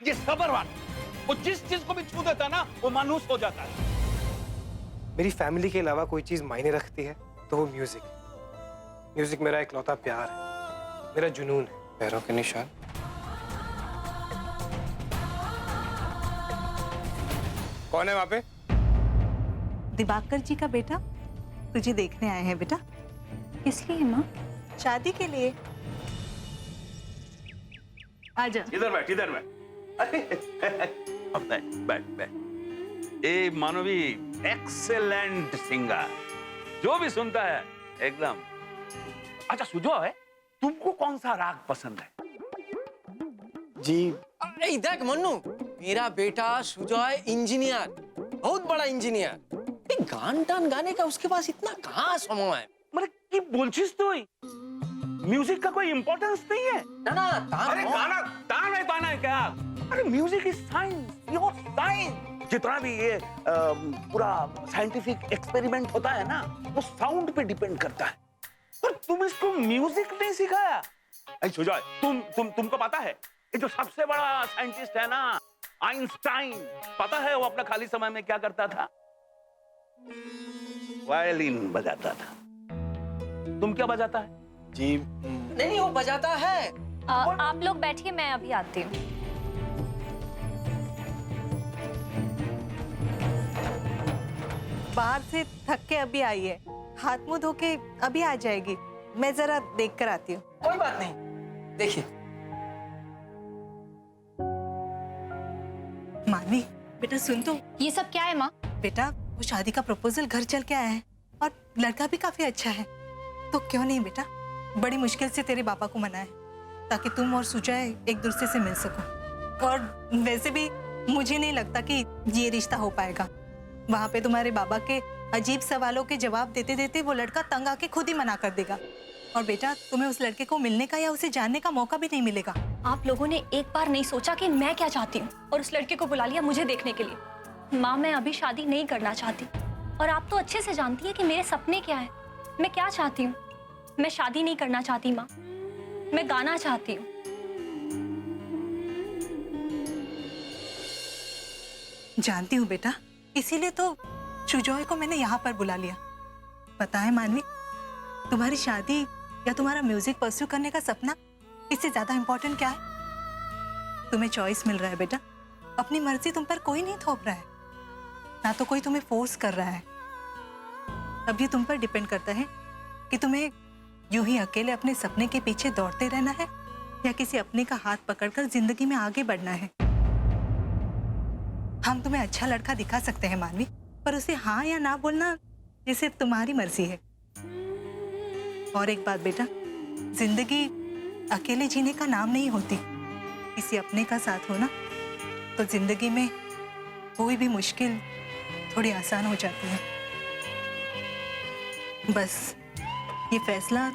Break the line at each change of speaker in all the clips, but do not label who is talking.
ये सब्रवान, वो जिस चीज को भी छू देता है ना वो मायूस हो जाता है।
मेरी फैमिली के अलावा कोई चीज मायने रखती है तो वो म्यूजिक। म्यूजिक मेरा इकलौता प्यार है, मेरा जुनून है। पैरों के निशान। कौन है वहां पे?
दिवाकर जी का बेटा तुझे देखने आए हैं बेटा।
किस लिए माँ?
शादी के लिए। आजा।
इधर बैठ, इधर बैठ। बैठ बैठ। ए मानवी एक्सेलेंट सिंगर, जो भी सुनता है एकदम। अच्छा सुजॉय, तुमको कौन सा राग पसंद है?
जी देख मन्नू, मेरा बेटा सुजॉय इंजीनियर, बहुत बड़ा इंजीनियर। गान टान गाने का उसके पास इतना कहाँ समय है?
मतलब की बोलছিস তুই? म्यूजिक का कोई इंपॉर्टेंस नहीं है?
ना ना
अरे गाना तान है, ताना है क्या? अरे music is science, pure science. जितना भी ये पूरा साइंटिफिक एक्सपेरिमेंट होता है ना, वो साउंड पे डिपेंड करता है। और तुम इसको म्यूजिक नहीं सिखाया? अरे सुजॉय, तुमको पता है ये जो सबसे बड़ा साइंटिस्ट है ना, आइंस्टाइन, पता है वो अपना खाली समय में क्या करता था? वायलिन बजाता था। तुम क्या बजाता है?
जी नहीं, वो बजाता है।
आप लोग बैठिए, मैं अभी आती हूँ।
बाहर से थक के अभी आई है, हाथ मुंह धो के अभी आ जाएगी। मैं जरा देख कर आती हूँ।
कोई बात नहीं, देखिए।
मानवी बेटा सुन तो।
ये सब क्या है माँ?
बेटा वो शादी का प्रपोजल घर चल के आया है और लड़का भी काफी अच्छा है, तो क्यों नहीं बेटा, बड़ी मुश्किल से तेरे पापा को मनाए ताकि तुम और सुजय एक दूसरे से मिल सको। और वैसे भी मुझे नहीं लगता कि ये रिश्ता हो पाएगा। वहां पे तुम्हारे बाबा के अजीब सवालों के जवाब देते देते वो लड़का तंग आके खुद ही मना कर देगा। और बेटा तुम्हें उस लड़के को मिलने का या उसे जानने का मौका भी नहीं मिलेगा।
आप लोगों ने एक बार नहीं सोचा कि मैं क्या चाहती हूँ और उस लड़के को बुला लिया मुझे देखने के लिए। माँ, मैं अभी शादी नहीं करना चाहती और आप तो अच्छे से जानती है कि मेरे सपने क्या है, मैं क्या चाहती हूँ। मैं शादी नहीं करना चाहती माँ, मैं गाना चाहती हूँ।
जानती हूँ बेटा, इसीलिए तो सुजॉय को मैंने यहाँ पर बुला लिया। पता है मानवी, तुम्हारी शादी या तुम्हारा म्यूजिक परस्यू करने का सपना इससे ज्यादा इंपॉर्टेंट क्या है? तुम्हें चॉइस मिल रहा है बेटा, अपनी मर्जी तुम पर कोई नहीं थोप रहा है, ना तो कोई तुम्हें फोर्स कर रहा है। अब ये तुम पर डिपेंड करता है कि तुम्हें यूं ही अकेले अपने सपने के पीछे दौड़ते रहना है या किसी अपने का हाथ पकड़कर जिंदगी में आगे बढ़ना है। हम तुम्हें अच्छा लड़का दिखा सकते हैं मानवी, पर उसे हाँ या ना बोलना ये सिर्फ तुम्हारी मर्जी है। और एक बात बेटा, जिंदगी अकेले जीने का नाम नहीं होती। किसी अपने का साथ हो ना तो जिंदगी में कोई भी मुश्किल थोड़ी आसान हो जाती है। बस ये फैसला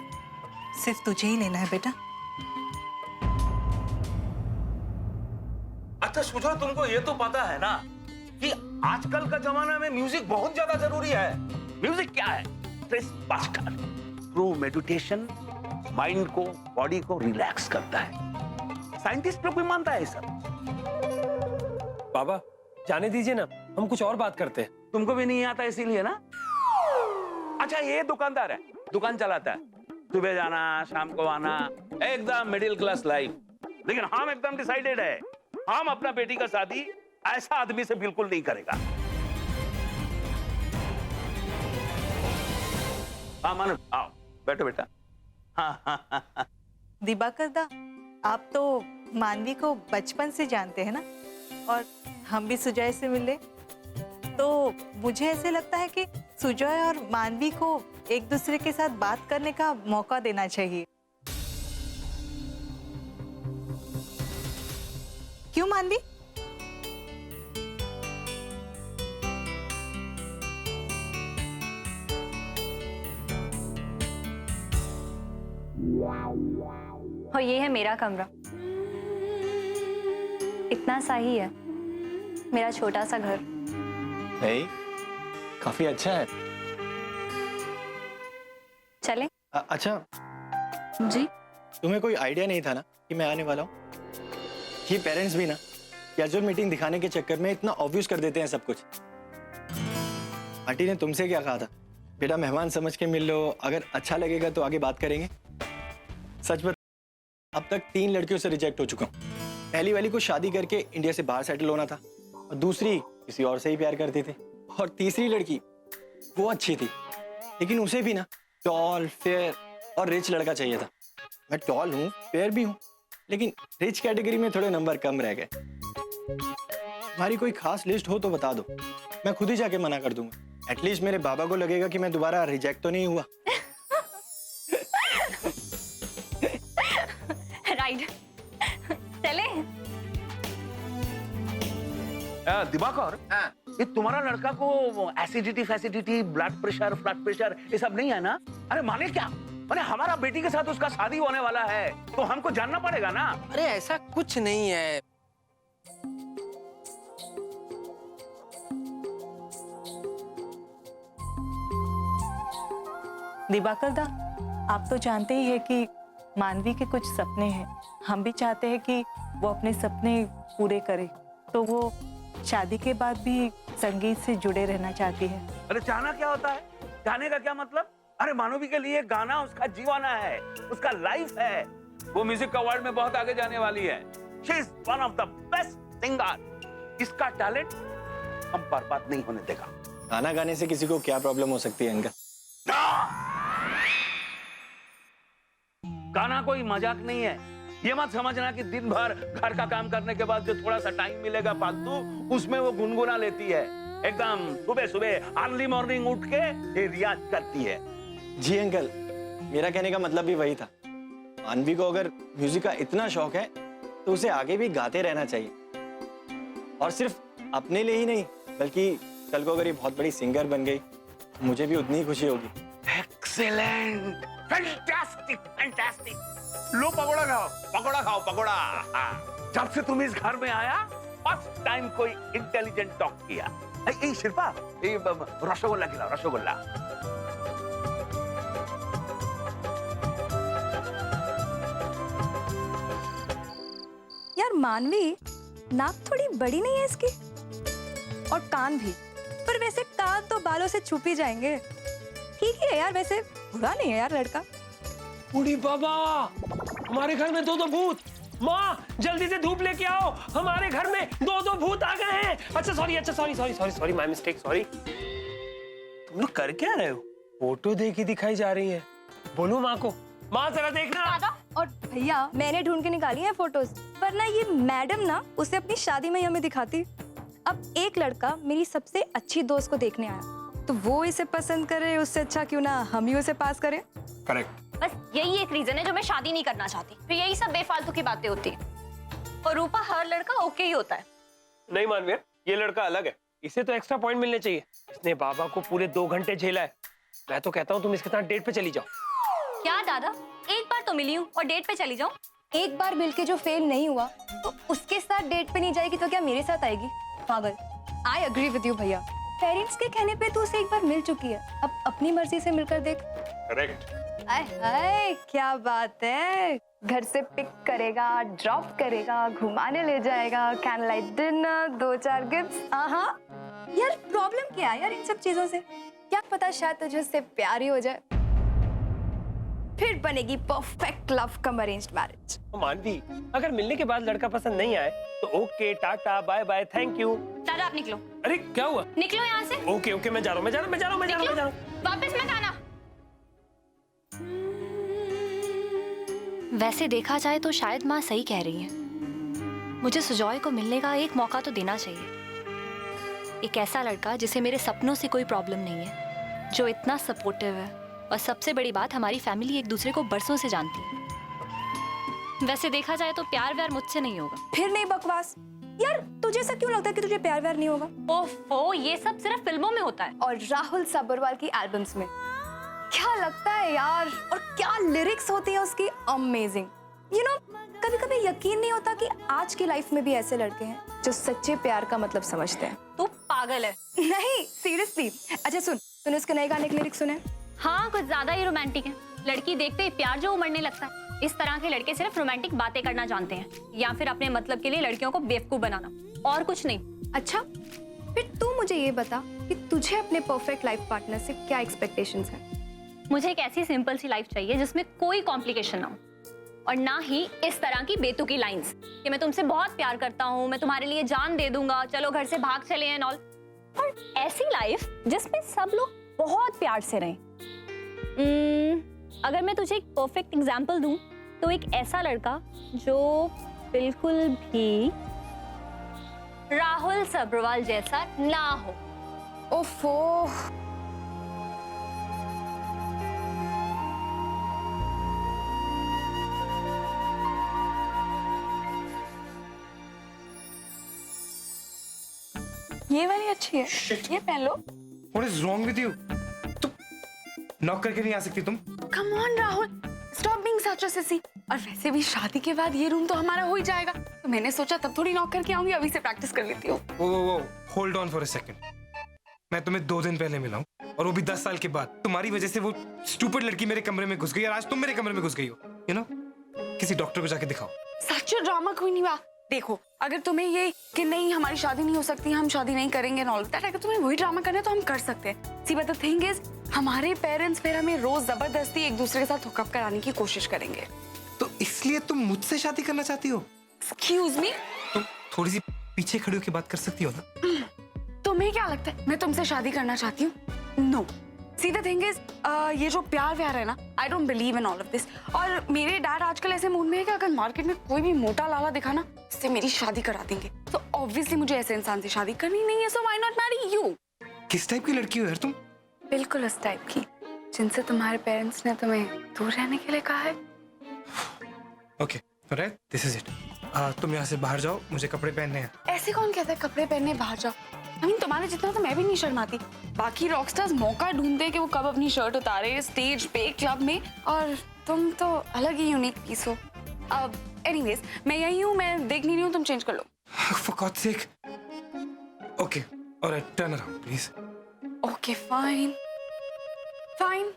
सिर्फ तुझे ही लेना है बेटा।
अच्छा सुजॉय, तुमको ये तो पता है ना कि आजकल का जमाना में म्यूजिक बहुत ज्यादा जरूरी है। म्यूजिक क्या है? Stress buster. Through meditation mind को, बॉडी को रिलैक्स करता है। साइंटिस्ट लोग भी मानता है ये सब।
बाबा जाने दीजिए ना, हम कुछ और बात करते हैं।
तुमको भी नहीं आता इसीलिए ना? अच्छा ये दुकानदार है, दुकान चलाता है, सुबह जाना शाम को आना, एकदम मिडिल क्लास लाइफ। लेकिन हम एकदम डिसाइडेड है, हम अपना बेटी का शादी ऐसा आदमी से बिल्कुल नहीं करेगा। हाँ मानो, आओ बैठो बेटा। हाँ।
दिवाकर दा, आप तो मानवी को बचपन से जानते हैं ना, और हम भी सुजय से मिले, तो मुझे ऐसे लगता है कि सुजय और मानवी को एक दूसरे के साथ बात करने का मौका देना चाहिए। क्यों मानवी?
और ये है मेरा कमरा, इतना सा ही है, मेरा छोटा सा घर।
नहीं, काफी अच्छा है।
चले?
अच्छा,
जी?
तुम्हें कोई आइडिया नहीं था ना कि मैं आने वाला हूँ? ये पेरेंट्स भी ना
कैजुअल मीटिंग दिखाने के चक्कर में इतना ऑब्वियस कर देते हैं सब कुछ। आंटी ने तुमसे क्या कहा था? बेटा मेहमान समझ के मिल लो, अगर अच्छा लगेगा तो आगे बात करेंगे। सच बता, अब तक 3 लड़कियों से रिजेक्ट हो चुका हूँ। पहली वाली को शादी करके इंडिया से बाहर सेटल होना था, और दूसरी किसी और से ही प्यार करती थी, और तीसरी लड़की वो अच्छी थी लेकिन उसे भी ना टॉल, फेयर और रिच लड़का चाहिए था। मैं टॉल हूँ, फेयर भी हूँ, लेकिन रिच कैटेगरी में थोड़े नंबर कम रह गए। तुम्हारी कोई खास लिस्ट हो तो बता दो, मैं खुद ही जाके मना कर दूंगा। एटलीस्ट मेरे बाबा को लगेगा कि मैं दोबारा रिजेक्ट तो नहीं हुआ।
राइट, चले।
दिवाकर, ये तुम्हारा लड़का को एसिडिटी फैसिडिटी, ब्लड प्रेशर ये सब नहीं है ना? अरे माने क्या, अरे हमारा बेटी के साथ उसका शादी होने वाला है तो हमको जानना पड़ेगा ना।
अरे ऐसा कुछ नहीं है।
दिवाकर दा, आप तो जानते ही है कि मानवी के कुछ सपने हैं। हम भी चाहते हैं कि वो अपने सपने पूरे करे, तो वो शादी के बाद भी संगीत से जुड़े रहना चाहती है।
अरे चाहना क्या होता है? चाहने का क्या मतलब? अरे मानवी के लिए गाना उसका जीवाना है, उसका लाइफ है। वो म्यूजिक अवार्ड में बहुत आगे जाने वाली है। She is one of the best singer. इसका टैलेंट हम बर्बाद नहीं होने देगा।
गाना गाने से किसी को क्या प्रॉब्लम हो सकती है अंकल?
गाना कोई मजाक नहीं है। ये मत समझना कि दिन भर घर का काम करने के बाद जो थोड़ा सा टाइम मिलेगा फालतू, उसमें वो गुनगुना लेती है। एकदम सुबह सुबह अर्ली मॉर्निंग उठ के ये रियाज करती है।
जी अंकल, मेरा कहने का मतलब भी वही था। मानवी को अगर म्यूजिक का इतना शौक है तो उसे आगे भी गाते रहना चाहिए, और सिर्फ अपने लिए ही नहीं बल्कि कल को अगर ये बहुत बड़ी सिंगर बन गई तो मुझे भी उतनी ही खुशी होगी।
Excellent, fantastic, fantastic. लो पकोड़ा खाओ, पकोड़ा खाओ, पकोड़ा। हाँ। जब से तुम इस घर में आया फर्स्ट टाइम कोई इंटेलिजेंट टॉक किया। ए शिल्पा, रसगुल्ला खिलाओ, रसगुल्ला।
यार मानवी, नाक थोड़ी बड़ी नहीं है इसकी? और कान भी, पर वैसे कान तो बालों से छुप ही जाएंगे। ठीक ही है यार, वैसे बुरा नहीं है यार लड़का।
बूढ़ी बाबा, हमारे घर में 2 भूत। माँ जल्दी से धूप लेके आओ, हमारे घर में 2 भूत आ गए हैं। अच्छा सॉरी माय मिस्टेक, सॉरी। तुम लोग कर क्या रहे हो? फोटो देखी दिखाई जा रही है। बोलो माँ को, माँ जरा देखना।
दादा और भैया, मैंने ढूंढ के निकाली है फोटोज, वरना ये मैडम ना उसे अपनी शादी में ही हमें दिखाती। अब एक लड़का मेरी सबसे अच्छी दोस्त को देखने आया, तो वो इसे पसंद करे, उससे अच्छा क्यों ना हम ही उसे पास करें।
करेक्ट।
बस यही एक रीजन है जो मैं शादी नहीं करना चाहती। फिर यही सब बेफालतू की बातें होती है। और रूपा, हर लड़का ओके ही होता है।
नहीं मानवीय, ये लड़का अलग है। इसे तो एक्स्ट्रा पॉइंट मिलने चाहिए। इसने बाबा को पूरे 2 घंटे झेला है। मैं तो कहता हूँ तुम इसके साथ डेट पे चली जाओ।
क्या दादा, एक बार तो मिली हूँ और डेट पे चली जाऊँ?
एक बार मिलके जो फेल नहीं हुआ तो उसके साथ डेट पे नहीं जाएगी तो क्या मेरे साथ आएगी? पागल। आई अग्री विद यू भैया। पेरेंट्स के कहने पे तो उसे एक बार मिल चुकी है, अब अपनी मर्जी से मिलकर देख।
करेक्ट।
हाय क्या बात है। घर से पिक करेगा, ड्रॉप करेगा, घुमाने ले जाएगा, कैंडल लाइट डिनर, 2-4 गिफ्ट्स। हाँ यार, प्रॉब्लम क्या है यार इन सब चीजों से? क्या पता शायद तुझे उससे प्यार ही हो जाए, फिर बनेगी परफेक्ट लव कम अरेंज्ड मैरिज।
मानवी, अगर मिलने के बाद लड़का पसंद नहीं आए तो okay, tata, bye bye, thank you.
दादा आप निकलो।
अरे क्या हुआ?
निकलो यहाँ से।
ओके, मैं जा रहा हूँ।
वापस मत आना। वैसे देखा जाए तो शायद माँ सही कह रही है। मुझे सुजॉय को मिलने का एक मौका तो देना चाहिए। एक ऐसा लड़का जिसे मेरे सपनों से कोई प्रॉब्लम नहीं है, जो इतना सपोर्टिव है, और सबसे बड़ी बात, हमारी फैमिली एक दूसरे को बरसों से जानती है। वैसे देखा जाए तो प्यार व्यार मुझसे नहीं होगा।
फिर नहीं बकवास यार, तुझे ऐसा क्यों लगता है कि तुझे प्यार व्यार नहीं होगा?
ओफो, ये सब सिर्फ फिल्मों में होता है
और राहुल सब्बरवाल की एल्बम्स में। क्या लगता है यार, और क्या लिरिक्स होती है उसकी, अमेजिंग। यू नो, कभी कभी यकीन नहीं होता कि आज की लाइफ में भी ऐसे लड़के हैं जो सच्चे प्यार का मतलब समझते हैं।
तू पागल है।
नहीं सीरियसली। अच्छा सुन, तूने उसके नए गाने के लिरिक्स सुने?
हाँ, कुछ ज्यादा ही रोमांटिक है। लड़की देखते ही प्यार जो उमड़ने लगता है। इस तरह के लड़के सिर्फ रोमांटिक बातें करना जानते हैं या फिर अपने मतलब के लिए लड़कियों को बेवकूफ बनाना, और कुछ नहीं।
अच्छा, फिर तू मुझे ये बता कि तुझे अपने परफेक्ट लाइफ पार्टनर से क्या एक्सपेक्टेशंस हैं?
मुझे एक ऐसी सिंपल सी लाइफ चाहिए जिसमें कोई कॉम्प्लिकेशन ना हो, और ना ही इस तरह की बेतुकी लाइंस कि मैं तुमसे बहुत प्यार करता हूँ, मैं तुम्हारे लिए जान दे दूंगा, चलो घर से भाग चले एंड ऑल। और ऐसी लाइफ जिसमें सब लोग बहुत प्यार से रहें। अगर मैं तुझे एक परफेक्ट एग्जाम्पल दूं तो एक ऐसा लड़का जो बिल्कुल भी राहुल सब्रवाल जैसा ना हो।
ओफो, ये वाली अच्छी है, ये पहन लो।
What is wrong with you? तुम नॉक करके नहीं आ सकती तुम?
Come on Rahul, stop being such a sissy। और वैसे भी शादी के बाद ये रूम तो हमारा हो ही जाएगा, तो मैंने सोचा तब थोड़ी नॉक करके आऊंगी, अभी से प्रैक्टिस कर लेती हूँ।
वो hold on for a second. मैं तुम्हें 2 दिन पहले मिला हूँ और वो भी 10 साल के बाद। तुम्हारी वजह से वो स्टूपिड लड़की मेरे कमरे में घुस गई और आज तुम मेरे कमरे में घुस गई हो। यू नो, किसी डॉक्टर को जाके दिखाओ।
सच ड्रामा क्वीन हुआ। देखो, अगर तुम्हें ये कि नहीं हमारी शादी नहीं हो सकती, हम शादी नहीं करेंगे and all that, अगर तुम्हें वही ड्रामा करना है तो हम कर सकते हैं। सी बट द थिंग इज, हमारे पेरेंट्स फिर हमें रोज जबरदस्ती एक दूसरे के साथ हुकअप कराने की कोशिश करेंगे।
तो इसलिए तुम मुझसे शादी करना चाहती हो?
एक्सक्यूज मी,
तुम थोड़ी सी पीछे खड़ी होकर बात कर सकती हो ना?
तुम्हें क्या लगता है मैं तुमसे शादी करना चाहती हूँ? No. See the thing is, ये जो प्यार व्यार है ना, I don't believe in all of this. और मेरे डैड आजकल ऐसे मूड में है कि अगर मार्केट में कोई भी मोटा लाला दिखा ना, इससे मेरी शादी करा देंगे। तो ऑब्वियसली मुझे ऐसे इंसान से शादी करनी नहीं है, so why not marry you?
किस टाइप की लड़की हो यार तुम?
बिल्कुल उस टाइप की जिनसे तुम्हारे पेरेंट्स ने तुम्हें दूर रहने के लिए कहा है।
Okay, alright, this is it. तुम यहाँ से बाहर जाओ, मुझे कपड़े पहनने हैं।
ऐसे कौन कहता है कपड़े पहनने बाहर जाओ? I mean, तुम्हारे जितना तो मैं भी नहीं शर्माती। बाकी रॉकस्टार्स मौका ढूंढते कि वो कब अपनी शर्ट उतारे स्टेज पे, क्लब में, और तुम तो अलग ही यूनिक पीस हो। अब एनीवेज, मैं यही हूँ, मैं देख नहीं रही हूँ, तुम चेंज कर लो।
For God's sake. Okay, alright, turn around, please.
Okay fine fine.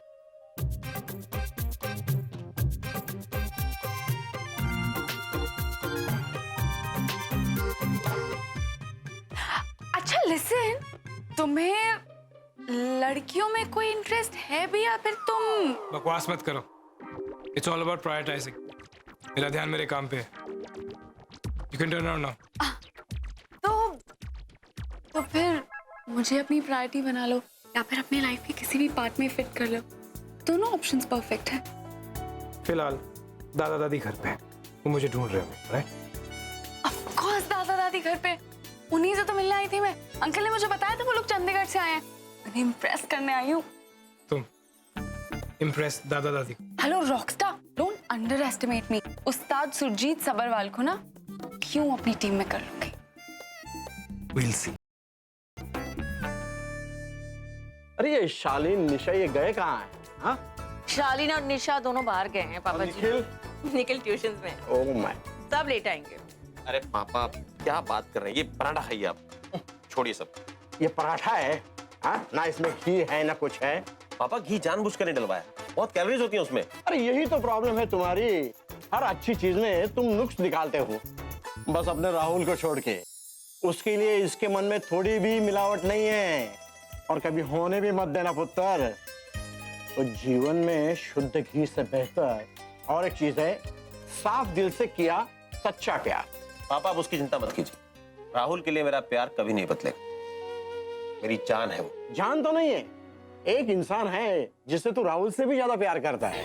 अच्छा लिसन, तुम्हें लड़कियों में कोई इंटरेस्ट है भी या फिर तुम?
बकवास मत करो। It's all about prioritizing. मेरा ध्यान मेरे काम पे है। You can turn around now.
तो फिर मुझे अपनी प्रायोरिटी बना लो या फिर अपनी लाइफ के किसी भी पार्ट में फिट कर लो। दोनों ऑप्शंस परफेक्ट है।
फिलहाल दादा दादी घर पे हैं। वो मुझे ढूंढ रहे होंगे, राइट?
ऑफ कोर्स दादा दादी घर पे, उन्हीं से तो मिलने आई थी मैं। अंकल ने मुझे बताया था वो लोग चंडीगढ़ से आए हैं, उन्हें इम्प्रेस करने आई हूँ।
तुम इम्प्रेस दादा दादी?
Hello rockstar, don't underestimate me. उस्ताद सुरजीत सबरवाल को ना क्यों अपनी टीम में कर लूंगी।
We'll see.
अरे ये शालीन निशा ये गए कहाँ हैं? हाँ?
शालीन और निशा दोनों बाहर गए हैं पापा जी।
निखिल?
निखिल ट्यूशंस में।
Oh my.
सब लेट आएंगे।
अरे पापा क्या बात कर रहे हैं? ये पराठा खाइए आप। छोड़िए सब। ये पराठा है, हाँ? ना इसमें घी है ना कुछ है।
पापा घी जानबूझकर नहीं डलवाया, बहुत कैलोरीज होती हैं उसमें।
अरे यही तो प्रॉब्लम है तुम्हारी, हर अच्छी चीज में तुम नुक्स निकालते हो, बस अपने राहुल को छोड़ के। उसके लिए इसके मन में थोड़ी भी मिलावट नहीं है और कभी होने भी मत देना पुत्र। तो जीवन में शुद्ध घी से बेहतर और एक चीज है, साफ दिल से किया सच्चा प्यार।
पापा आप उसकी चिंता मत कीजिए, राहुल के लिए मेरा प्यार कभी नहीं बदलेगा। मेरी जान है वो।
जान तो नहीं है, एक इंसान है जिससे तू राहुल से भी ज्यादा प्यार करता है।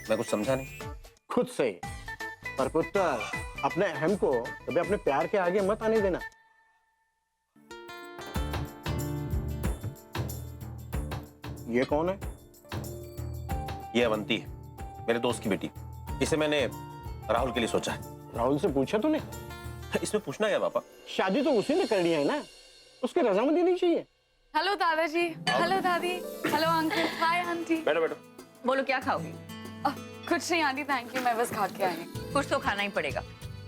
मैं कुछ समझा नहीं।
खुद से। पर पुत्र अपने अहम को कभी अपने प्यार के आगे मत आने देना। ये कौन है?
ये अवंती है, मेरे दोस्त की बेटी। इसे मैंने राहुल के लिए सोचा है।
राहुल से पूछा तूने?
इसमें पूछना क्या पापा?
शादी तो उसी ने करनी है ना, उसकी रजामंदी नहीं चाहिए।
हेलो दादाजी, हेलो दादी, हेलो अंकल, हाय आंटी।
बैठो बैठो।
बोलो क्या खाओगी?
कुछ नहीं आंटी, थैंक यू, मैं बस खा के आई हूँ।
कुछ तो खाना ही पड़ेगा।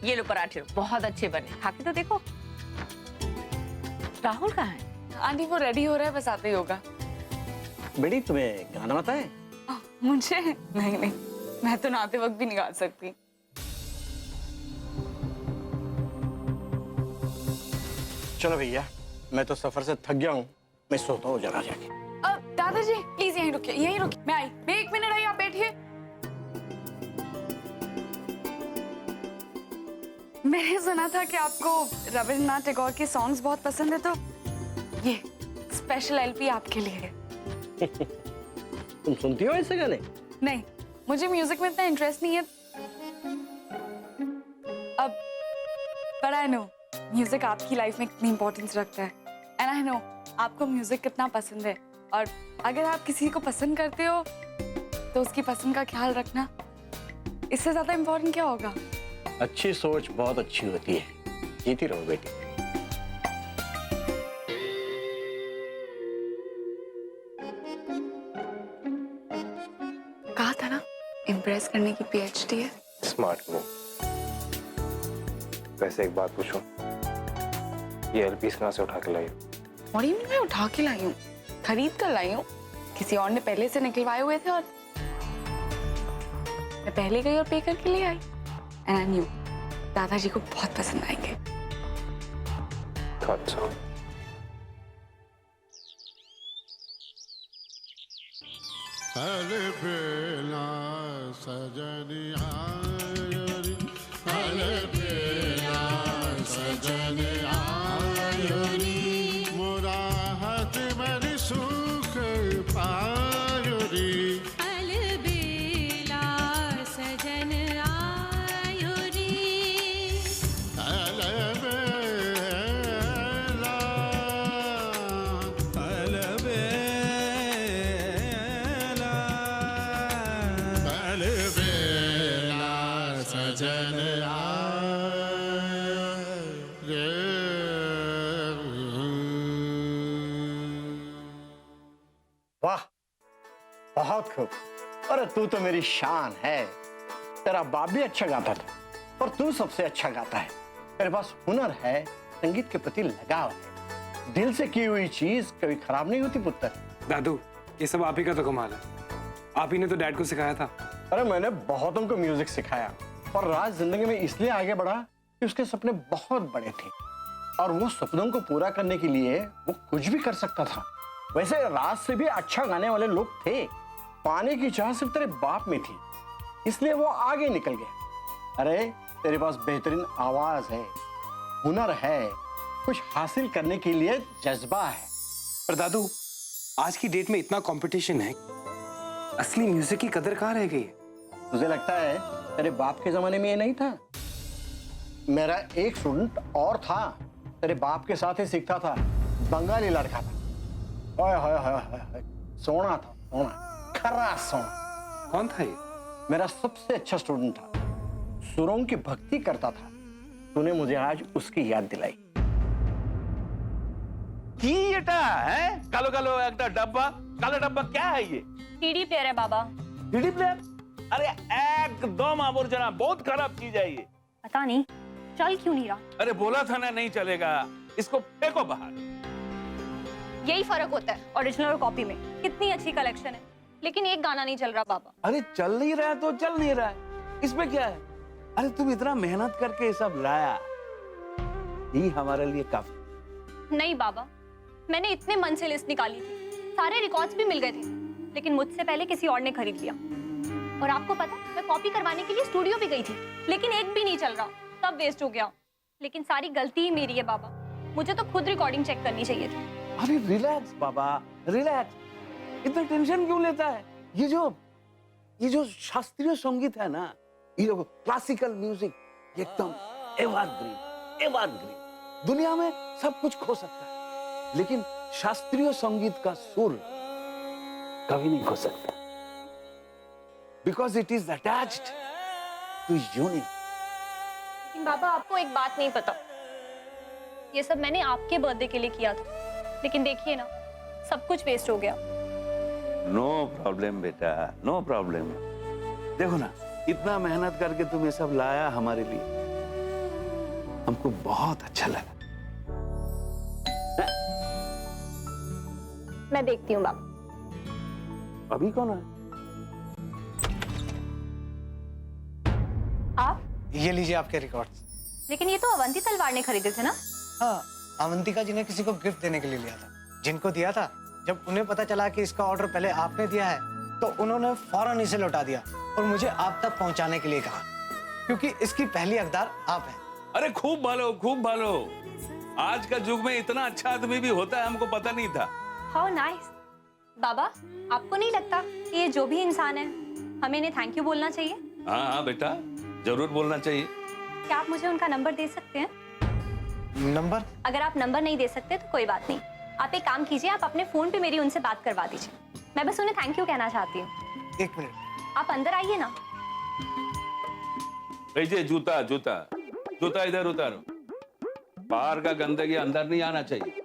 ये लो पराठे, बहुत अच्छे बने, खा के तो देखो। राहुल कहाँ है?
आंटी वो रेडी हो रहा है, बस आते ही होगा।
बेटी तुम्हें गाना आता है?
मुझे नहीं नहीं, मैं तो नहाते वक्त भी नहीं गा सकती।
चलो भैया, मैं तो सफर से थक गया हूँ, मैं सोता हूँ जरा जाके।
दादाजी प्लीज यहीं रुकिए, यहीं रुकिए, मैं आई। मैं 1 मिनट आई, आप बैठिए। मैंने सुना था कि आपको रविंद्रनाथ टैगोर के सॉन्ग्स बहुत पसंद है, तो ये स्पेशल एलपी आपके लिए है।
तुम सुनती हो ऐसे गाने?
नहीं, मुझे म्यूजिक में इतना इंटरेस्ट नहीं है। अब पर आई नो म्यूजिक आपकी लाइफ में कितनी इंपॉर्टेंस रखता है, एंड आई नो आपको म्यूजिक कितना पसंद है, और अगर आप किसी को पसंद करते हो तो उसकी पसंद का ख्याल रखना इससे ज्यादा इंपॉर्टेंट क्या होगा?
अच्छी सोच बहुत अच्छी होती है, जीती रहो बेटी।
कहा था ना, इम्प्रेस करने की पीएचडी है।
Smart move. वैसे एक बात पूछूं, ये एलपीस कहाँ से उठा के लाई?
और ये मैं उठा के लाई हूँ, खरीद कर लाई हूँ। किसी और ने पहले से निकलवाए हुए थे और मैं पहले गई और पे करके ले आई। एंड आई न्यू दादाजी को बहुत पसंद आएंगे।
Thought so.
अलबेला सजनिया रे, अलबेला सजनिया रे, मोरा हाथ में सुख पायो रे। अलबेला सजन आयो रे, अलबेला सजन
वाह, बहुत खूब। अरे तू तो मेरी शान है। तेरा बाप भी अच्छा गाता था, और तू सबसे अच्छा गाता है। तेरे पास हुनर है, संगीत के प्रति लगाव है। दिल से की हुई चीज कभी खराब नहीं होती पुत्र।
दादू, ये सब आप ही का तो कमाल है। आप ही ने तो डैड को सिखाया था।
अरे मैंने बहुतों को म्यूजिक सिखाया, और राज जिंदगी में इसलिए आगे बढ़ा कि उसके सपने बहुत बड़े थे, और वो सपनों को पूरा करने के लिए वो कुछ भी कर सकता था। वैसे राज से भी अच्छा गाने वाले लोग थे। पाने की चाह सिर्फ तेरे बाप में थी, इसलिए वो आगे निकल गया। अरे तेरे पास बेहतरीन आवाज है, हुनर है, कुछ हासिल करने के लिए जज्बा है।
पर दादू, आज की डेट में इतना कंपटीशन है, असली म्यूजिक की कदर कहाँ रह गई है?
तुझे लगता है तेरे बाप के जमाने में ये नहीं था? मेरा एक स्टूडेंट और था, तेरे बाप के साथ ही सीखता था, बंगाली लड़का था। ओए होए होए होए, सोना था, सोना, खरा सोना।
कौन था ये?
मेरा सबसे अच्छा स्टूडेंट था, सुरों की भक्ति करता था। तूने मुझे आज उसकी याद दिलाई।
কি এটা है? कालो कालो एक डब्बा, काला डब्बा क्या है ये?
सीडी प्लेयर है बाबा।
CD player? अरे एकदम आवर्जना, बहुत खराब चीज है ये।
पता नहीं चल क्यों नहीं रहा।
अरे बोला था ना नहीं चलेगा, इसको फेंको बाहर।
यही फर्क होता है ओरिजिनल और कॉपी में। कितनी अच्छी कलेक्शन है, लेकिन एक गाना नहीं चल रहा बाबा।
अरे चल नहीं रहा है तो चल नहीं रहा है, इसमें क्या है? अरे तुम इतना मेहनत करके ये सब लाया, यही हमारे लिए काफी।
नहीं बाबा, मैंने इतने मन से लिस्ट निकाली थी, सारे रिकॉर्ड्स भी मिल गए थे, लेकिन मुझसे पहले किसी और ने खरीद लिया। और आपको पता, मैं कॉपी करवाने के लिए स्टूडियो भी गई थी, लेकिन एक भी नहीं चल रहा, सब वेस्ट हो गया। लेकिन सारी गलती ही मेरी है बाबा, मुझे तो खुद रिकॉर्डिंग चेक करनी चाहिए थी।
अरे रिलैक्स बाबा, रिलैक्स। इतना टेंशन क्यों लेता है? ये जो शास्त्रीय संगीत है ना, ये क्लासिकल म्यूजिक, एकदम एवरग्रीन, एवरग्रीन। दुनिया में सब कुछ खो सकता है, लेकिन शास्त्रीय संगीत का सुर कभी नहीं खो सकता, because it is attached to unique.
लेकिन बाबा, आपको एक बात नहीं पता, ये सब मैंने आपके बर्थडे के लिए किया था, लेकिन देखिए ना, सब कुछ वेस्ट हो गया।
नो प्रॉब्लम बेटा, नो प्रॉब्लम। देखो ना, इतना मेहनत करके तुम ये सब लाया हमारे लिए, हमको बहुत अच्छा लगा।
मैं देखती हूँ बाबा।
अभी कौन है?
आप?
ये लीजिए आपके रिकॉर्ड्स।
लेकिन ये तो अवंती तलवार ने खरीदे थे ना?
हाँ, अवंतिका जी ने किसी को गिफ्ट देने के लिए लिया था। जिनको दिया था, जब उन्हें पता चला कि इसका ऑर्डर पहले आपने दिया है, तो उन्होंने फौरन इसे लौटा दिया और मुझे आप तक पहुंचाने के लिए कहा, क्योंकि इसकी पहली हकदार आप हैं।
अरे खूब भालो, खूब भालो। आज का युग में इतना अच्छा आदमी भी होता है, हमको पता नहीं था।
How nice. बाबा, आपको नहीं लगता कि ये जो भी इंसान है, हमें इन्हें थैंक यू बोलना चाहिए?
हाँ हाँ बेटा, जरूर बोलना चाहिए।
क्या आप मुझे उनका नंबर दे सकते हैं?
नंबर?
अगर आप नंबर नहीं दे सकते तो कोई बात नहीं, आप एक काम कीजिए, आप अपने फोन पे मेरी उनसे बात करवा दीजिए। मैं बस उन्हें थैंक यू कहना चाहती हूँ।
1 मिनट।
आप अंदर आइए ना।
भेजिए जूता, जूता, जूता इधर उतारो। बाहर का गंदगी अंदर नहीं आना चाहिए।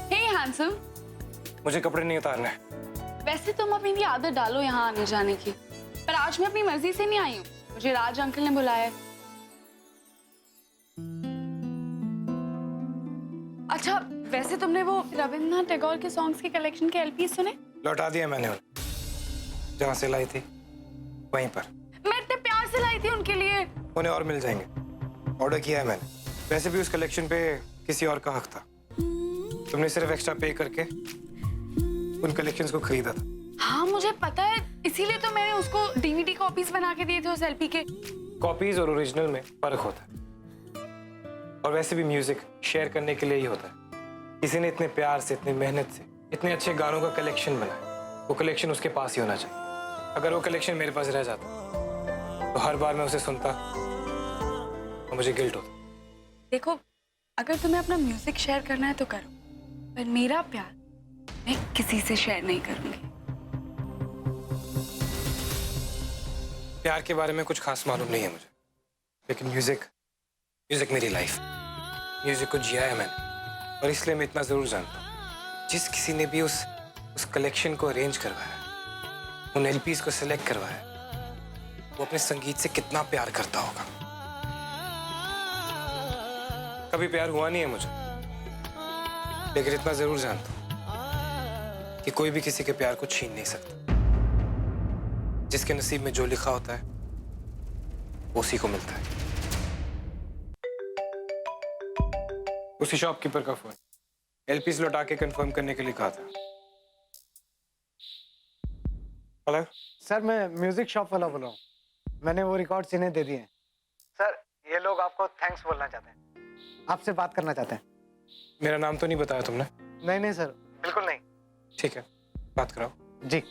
हे हैंडसम,
मुझे कपड़े नहीं उतारने।
वैसे तुम अपनी भी आदत डालो यहाँ आने जाने की, पर आज मैं अपनी मर्जी से नहीं आई हूँ, मुझे राज अंकल ने बुलाया है। अच्छा, वैसे तुमने वो रविंद्रनाथ टैगोर के सॉन्ग्स के कलेक्शन के एलपी सुने?
लौटा दिया मैंने उन्हें, जहाँ से लाई थी वहीं पर।
मैं इतने प्यार से लाई थी उनके लिए।
उन्हें और मिल जाएंगे, ऑर्डर किया है मैंने। वैसे भी उस कलेक्शन पे किसी और का हक था, तुमने सिर्फ एक्स्ट्रा पे करके उन कलेक्शंस को खरीदा था।
हाँ मुझे पता है, इसीलिए तो मैंने उसको डीवीडी कॉपीज बना के दिए थे उस एलपी के।
कॉपीज और ओरिजिनल में फर्क होता है, और वैसे भी म्यूजिक शेयर करने के लिए ही होता है। किसी ने इतने प्यार से, इतनी मेहनत से इतने अच्छे गानों का कलेक्शन बनाया, वो कलेक्शन उसके पास ही होना चाहिए। अगर वो कलेक्शन मेरे पास रह जाता तो हर बार मैं उसे सुनता और मुझे गिल्ट होता।
देखो, अगर तुम्हें अपना म्यूजिक शेयर करना है तो करो, पर मेरा प्यार मैं किसी से शेयर नहीं करूंगी।
प्यार के बारे में कुछ खास मालूम नहीं है मुझे, लेकिन म्यूजिक मेरी लाइफ, म्यूजिक को जिया है मैंने, और इसलिए मैं इतना जरूर जानता हूँ, जिस किसी ने भी उस कलेक्शन को अरेंज करवाया, उन एलपीज को सिलेक्ट करवाया, वो अपने संगीत से कितना प्यार करता होगा। कभी प्यार हुआ नहीं है मुझे, लेकिन इतना जरूर जानता हूं कि कोई भी किसी के प्यार को छीन नहीं सकता। जिसके नसीब में जो लिखा होता है उसी को मिलता है। उसी शॉपकीपर का फोन, एलपीज लौटा के कंफर्म करने के लिए कहा था। हेलो
सर, मैं म्यूजिक शॉप वाला बोल रहा हूँ। मैंने वो रिकॉर्ड्स इन्हें दे दिए हैं। सर, ये लोग आपको थैंक्स बोलना चाहते हैं, आपसे बात करना चाहते हैं।
मेरा नाम तो नहीं बताया तुमने?
नहीं सर, बिल्कुल नहीं।
ठीक है, बात कराओ।
जी।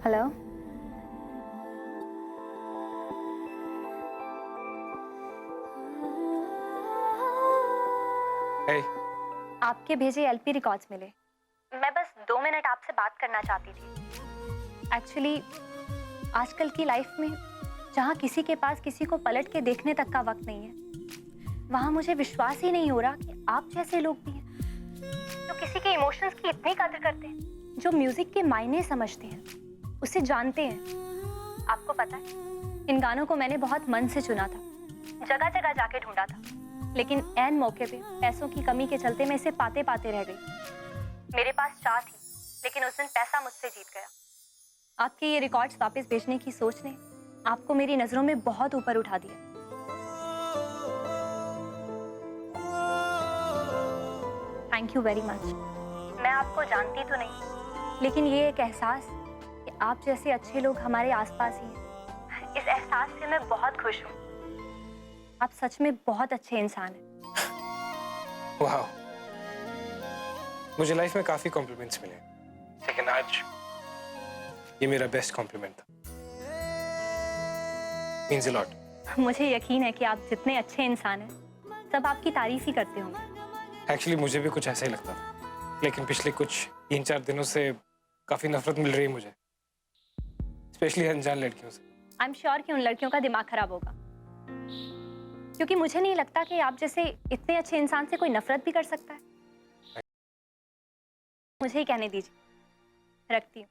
Hello,
Hey.
आपके भेजे एलपी रिकॉर्ड्स मिले। मैं बस 2 मिनट आपसे बात करना चाहती थी। एक्चुअली आजकल की लाइफ में जहाँ किसी के पास किसी को पलट के देखने तक का वक्त नहीं है, वहाँ मुझे विश्वास ही नहीं हो रहा कि आप जैसे लोग भी हैं जो किसी के इमोशंस की इतनी कदर करते हैं, जो म्यूजिक के मायने समझते हैं, उसे जानते हैं। आपको पता है, इन गानों को मैंने बहुत मन से चुना था, जगह जगह जाके ढूंढा था, लेकिन ऐन मौके पे पैसों की कमी के चलते मैं इसे पाते पाते रह गई। मेरे पास चाह थी, लेकिन उस दिन पैसा मुझसे जीत गया। आपके ये रिकॉर्ड्स वापस भेजने की सोच ने आपको मेरी नजरों में बहुत ऊपर उठा दिया। Thank you very much. मैं आपको जानती तो नहीं, लेकिन ये एक एहसास कि आप जैसे अच्छे लोग हमारे आसपास ही हैं, इस एहसास से मैं बहुत खुश हूँ। आप सच में बहुत अच्छे इंसान हैं।
वाह, मुझे लाइफ में काफी कॉम्प्लीमेंट्स मिले, लेकिन आज ये मेरा बेस्ट कॉम्प्लीमेंट था। Means a lot.
मुझे यकीन है कि आप जितने अच्छे इंसान हैं, सब आपकी तारीफ ही करते होंगे।
एक्चुअली मुझे भी कुछ ऐसा ही लगता था, लेकिन पिछले कुछ 3-4 दिनों से काफी नफरत मिल रही है मुझे, स्पेशली अनजान लड़कियों से।
आई एम श्योर कि उन लड़कियों का दिमाग खराब होगा, क्योंकि मुझे नहीं लगता कि आप जैसे इतने अच्छे इंसान से कोई नफरत भी कर सकता है। मुझे ही कहने दीजिए, रखती हूँ।